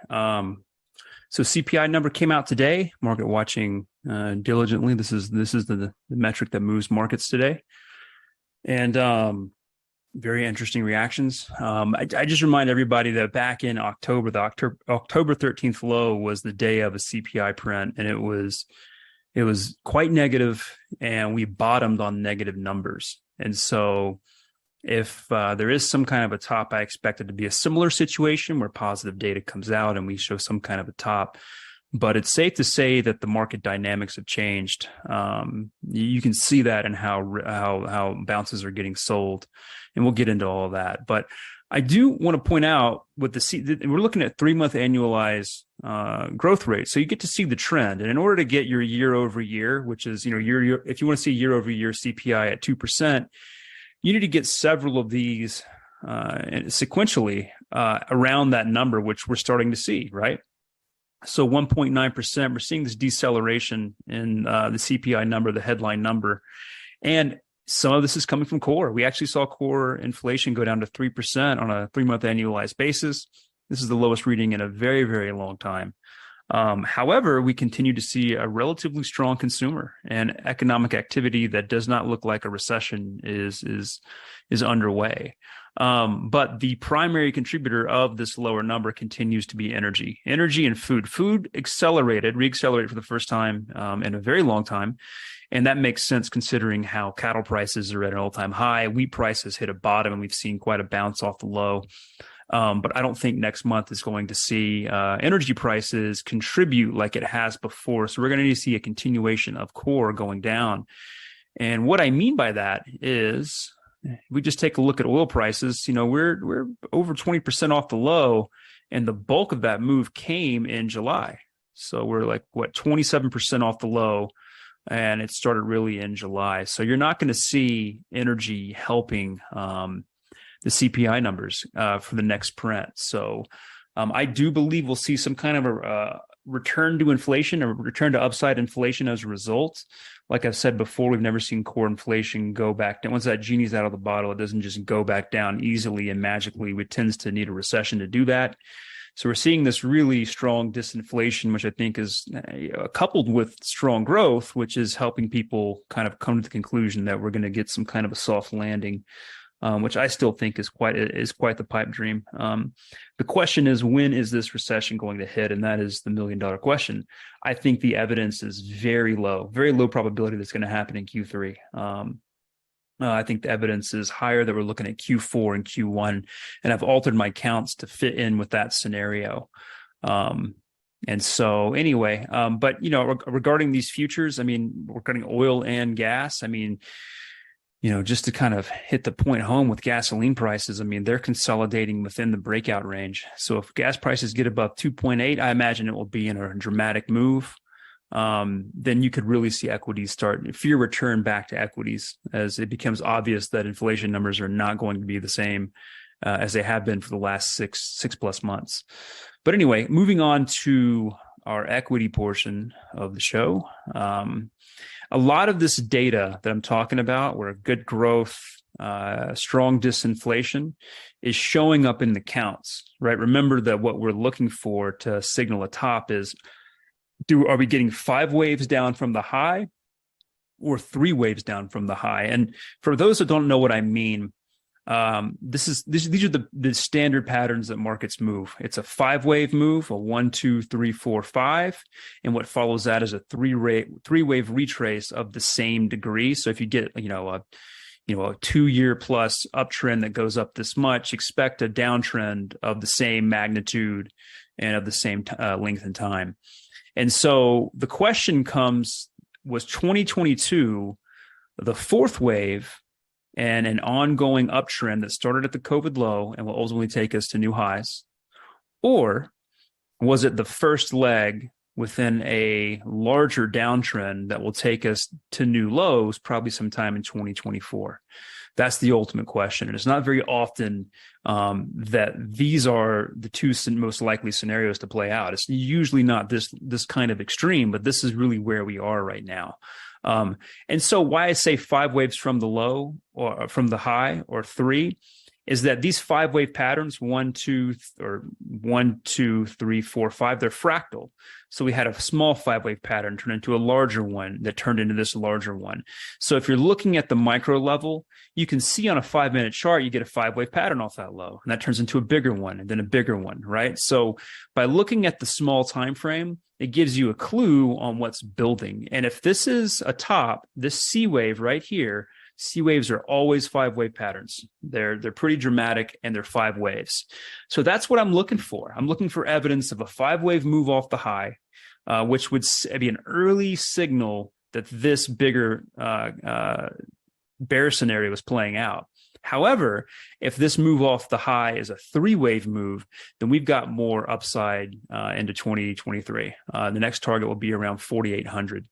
So CPI number came out today. Market watching diligently. This is the metric that moves markets today, and very interesting reactions. I just remind everybody that back in October, the October 13th low was the day of a CPI print, and it was quite negative, and we bottomed on negative numbers. And so if there is some kind of a top, I expect it to be a similar situation where positive data comes out and we show some kind of a top. But it's safe to say that the market dynamics have changed. You can see that in how bounces are getting sold, and we'll get into all of that. But I do want to point out we're looking at 3-month annualized growth rate, so you get to see the trend. And in order to get your year over year, which is if you want to see year over year CPI at 2%, you need to get several of these sequentially around that number, which we're starting to see, right? So 1.9%, we're seeing this deceleration in the CPI number, the headline number. And some of this is coming from core. We actually saw core inflation go down to 3% on a 3-month annualized basis. This is the lowest reading in a very, very long time. However, we continue to see a relatively strong consumer and economic activity that does not look like a recession is underway. But the primary contributor of this lower number continues to be energy and food. Food reaccelerated for the first time in a very long time. And that makes sense considering how cattle prices are at an all-time high. Wheat prices hit a bottom, and we've seen quite a bounce off the low. But I don't think next month is going to see energy prices contribute like it has before. So we're going to need to see a continuation of core going down. And what I mean by that is, if we just take a look at oil prices, we're over 20% off the low, and the bulk of that move came in July. So we're 27% off the low, and it started really in July. So you're not going to see energy helping the CPI numbers for the next print. So I do believe we'll see some kind of a return to inflation, or return to upside inflation as a result. Like I've said before, we've never seen core inflation go back down. Once that genie's out of the bottle, it doesn't just go back down easily and magically. It tends to need a recession to do that. So we're seeing this really strong disinflation, which I think is coupled with strong growth, which is helping people kind of come to the conclusion that we're going to get some kind of a soft landing, which I still think is quite the pipe dream. The question is, when is this recession going to hit? And that is the million-dollar question. I think the evidence is very low probability that's going to happen in Q3. I think the evidence is higher that we're looking at Q4 and Q1, and I've altered my counts to fit in with that scenario. And so anyway, but regarding these futures, regarding oil and gas, just to kind of hit the point home with gasoline prices, they're consolidating within the breakout range. So if gas prices get above 2.8, I imagine it will be in a dramatic move. Then you could really see equities fear return back to equities, as it becomes obvious that inflation numbers are not going to be the same as they have been for the last six plus months. But anyway, moving on to our equity portion of the show. A lot of this data that I'm talking about, where good growth, strong disinflation, is showing up in the counts, right? Remember that what we're looking for to signal a top is, are we getting 5 waves down from the high or 3 waves down from the high? And for those that don't know what I mean, these are the standard patterns that markets move. It's a 5-wave move, a 1, 2, 3, 4, 5, and what follows that is a 3-wave retrace of the same degree. So if you get a 2-year plus uptrend that goes up this much, expect a downtrend of the same magnitude and of the same length and time. And so the question comes, was 2022 the 4th wave and an ongoing uptrend that started at the COVID low and will ultimately take us to new highs? Or was it the first leg within a larger downtrend that will take us to new lows, probably sometime in 2024? That's the ultimate question. And it's not very often that these are the two most likely scenarios to play out. It's usually not this kind of extreme, but this is really where we are right now. And so why I say 5 waves from the low or from the high, or 3, is that these 5-wave patterns, 1, 2, or 1, 2, 3, 4, 5, they're fractal. So we had a small 5-wave pattern turn into a larger one that turned into this larger one. So if you're looking at the micro level, you can see on a 5-minute chart, you get a 5-wave pattern off that low, and that turns into a bigger one and then a bigger one, right? So by looking at the small time frame, it gives you a clue on what's building. And if this is a top, this C wave right here, C waves are always 5-wave patterns. They're pretty dramatic, and they're 5 waves. So that's what I'm looking for. I'm looking for evidence of a 5-wave move off the high, which would be an early signal that this bigger bear scenario is playing out. However, if this move off the high is a 3-wave move, then we've got more upside into 2023. The next target will be around 4,800.